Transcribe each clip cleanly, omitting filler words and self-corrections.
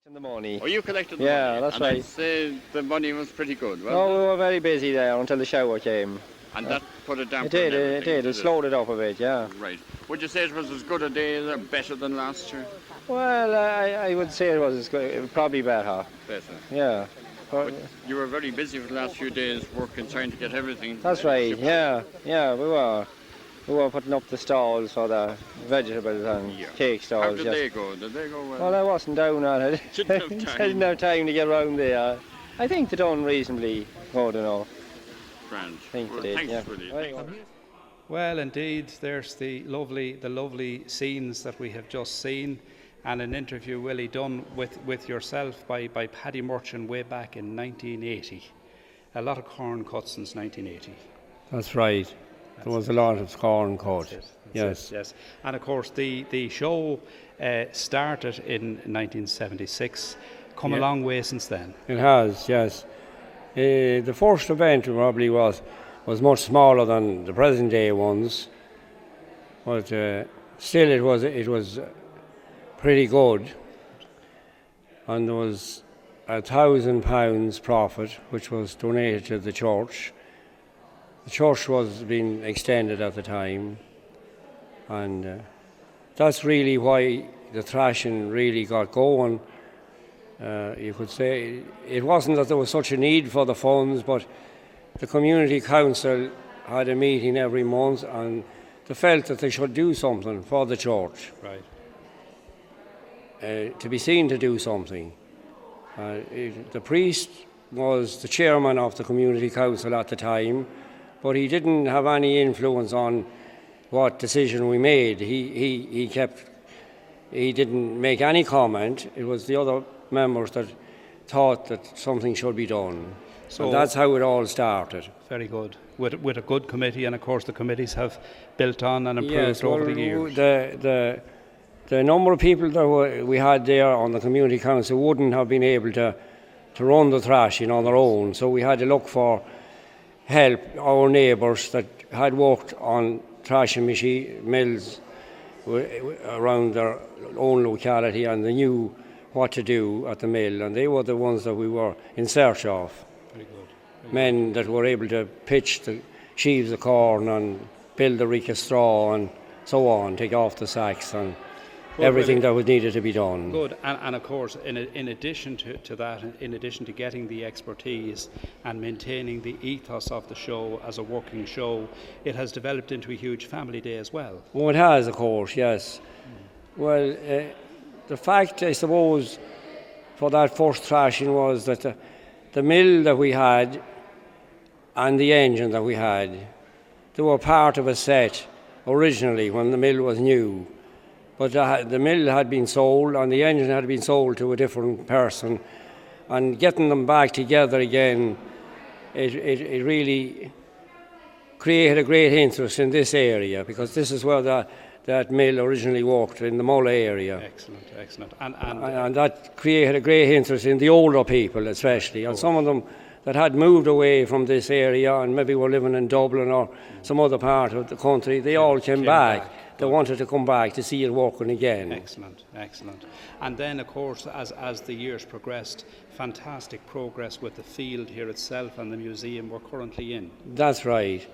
In the money. Oh, you collected the Yeah, money? that's and right. I'd say the money was pretty good, wasn't No, we were very busy there until the shower came. And that put a damper It did, on it everything, did. It slowed it up a bit, yeah. Right. Would you say it was as good a day or better than last year? Well, I would say it was probably better. Better. Yeah. But you were very busy for the last few days working, trying to get everything. That's right, shipped. yeah, we were. We were putting up the stalls for the vegetables and cake stalls. How did they go? Did they go well? Well, I wasn't down on it. Didn't have time. Didn't have time to get around there. I think they done reasonably good enough. Grand. I think Well, they did, thanks, yeah. Willie. Well, indeed, there's the lovely scenes that we have just seen, and an interview, Willie, done with yourself by Paddy Merchant way back in 1980. A lot of corn cut since 1980. That's right. There was a lot of corn cut. Yes. Yes. And of course, the show started in 1976. Come a long way since then. It has, yes. The first event probably was much smaller than the present day ones, but still it was pretty good. And there was £1,000 profit, which was donated to the church. The church was being extended at the time, and that's really why the thrashing really got going. You could say it wasn't that there was such a need for the funds, but the community council had a meeting every month, and they felt that they should do something for the church. Right. To be seen to do something. The priest was the chairman of the community council at the time, but he didn't have any influence on what decision we made. He didn't make any comment. It was the other members that thought that something should be done. So and that's how it all started. Very good. With a good committee, and of course the committees have built on and improved over the years. The number of people that we had there on the community council wouldn't have been able to run the thrashing on their own, so we had to look for help. Our neighbours that had worked on thrashing mills around their own locality, and they knew what to do at the mill, and they were the ones that we were in search of. Very good. Men that were able to pitch the sheaves of corn and build the reek of straw and so on, take off the sacks and everything that was needed to be done. Good, and of course, in addition to that, in addition to getting the expertise and maintaining the ethos of the show as a working show, it has developed into a huge family day as well. Well, it has, of course, yes. Well, the fact, I suppose, for that first thrashing was that the mill that we had and the engine that we had, they were part of a set originally when the mill was new. But the mill had been sold and the engine had been sold to a different person, and getting them back together again, it really created a great interest in this area, because this is where that mill originally worked, in the Mulla area. Excellent. And that created a great interest in the older people especially, and some of them that had moved away from this area and maybe were living in Dublin or some other part of the country, they all came back. They wanted to come back to see it working again. Excellent. And then, of course, as the years progressed, fantastic progress with the field here itself and the museum we're currently in. That's right.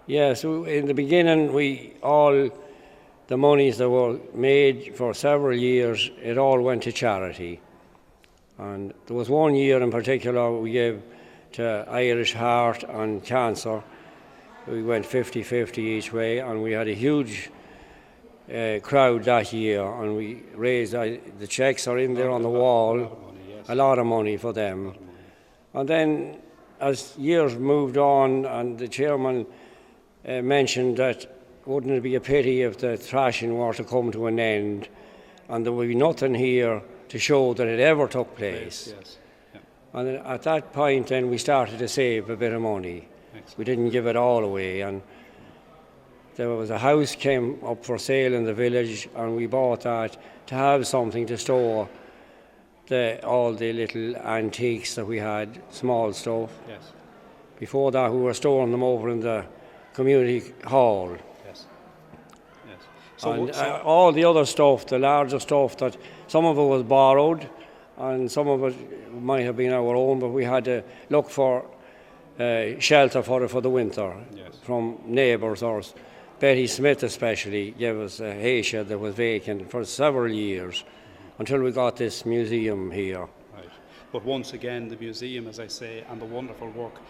Yeah, so in the beginning, all the monies that were made for several years, it all went to charity. And there was one year in particular we gave to Irish Heart and Cancer. We went 50-50 each way, and we had a huge crowd that year, and we raised, the checks are in there on the wall, a lot of money for them. And then as years moved on, and the chairman mentioned that wouldn't it be a pity if the thrashing were to come to an end and there would be nothing here to show that it ever took place. Yes. Yeah. And at that point then we started to save a bit of money. Excellent. We didn't give it all away, and there was a house came up for sale in the village, and we bought that to have something to store all the little antiques that we had, small stuff. Yes. Before that we were storing them over in the community hall. Yes. And all the other stuff, the larger stuff, that some of it was borrowed and some of it might have been our own, but we had to look for shelter for it for the winter from neighbours. Or Betty Smith especially gave us a hay shed that was vacant for several years until we got this museum here. Right. But once again, the museum, as I say, and the wonderful work,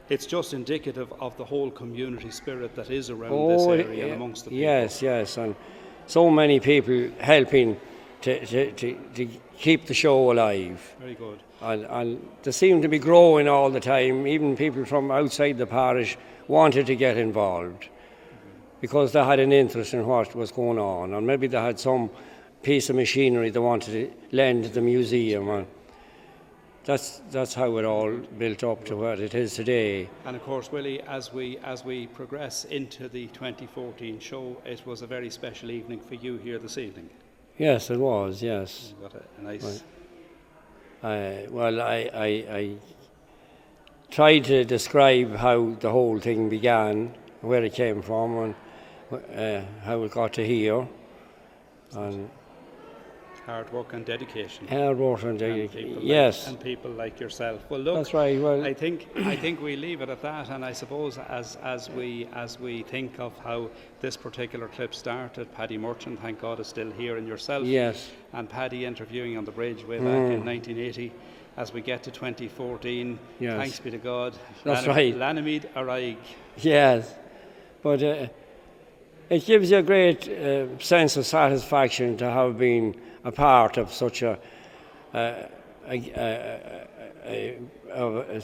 it's just indicative of the whole community spirit that is around this area and amongst the people. Yes, and so many people helping to keep the show alive. Very good. And they seem to be growing all the time. Even people from outside the parish wanted to get involved because they had an interest in what was going on, and maybe they had some piece of machinery they wanted to lend to the museum. And that's how it all built up to what it is today. And of course, Willie, as we progress into the 2014 show, it was a very special evening for you here this evening. Yes, it was. Yes. You got a nice. I tried to describe how the whole thing began, where it came from, and how it got to here. And hard work and dedication. Hard work and dedication. Yes. And people like yourself. Well, look. That's right. Well, I think we leave it at that. And I suppose as we think of how this particular clip started, Paddy Merchant, thank God, is still here, and yourself. Yes. And Paddy interviewing on the bridge way back in 1980. As we get to 2014, yes. Thanks be to God. That's right. Lanimede Araig. Yes, but it gives you a great sense of satisfaction to have been a part of such a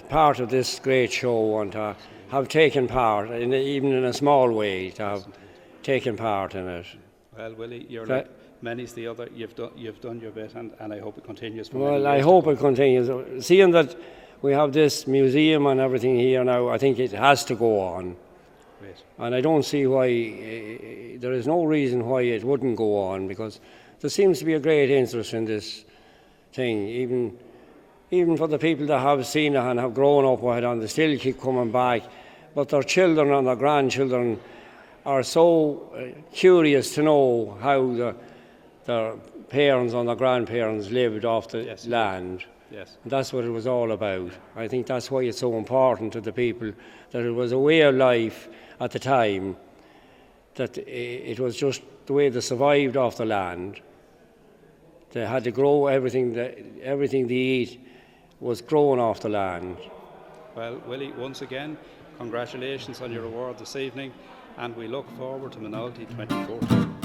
part of this great show, and to have taken part, even in a small way, to have taken part in it. Well, Willie, you're like many's the other. You've done your bit, and I hope it continues. Well, I hope it continues. Seeing that we have this museum and everything here now, I think it has to go on. Great. And I don't see why, there is no reason why it wouldn't go on, because there seems to be a great interest in this thing, even for the people that have seen it and have grown up with it, and they still keep coming back. But their children and their grandchildren are so curious to know how their parents and their grandparents lived off the land. Yes. And that's what it was all about. I think that's why it's so important to the people, that it was a way of life at the time, that it was just the way they survived off the land. They had to grow everything they eat was grown off the land. Well, Willie, once again, congratulations on your award this evening, and we look forward to Minalty 2014.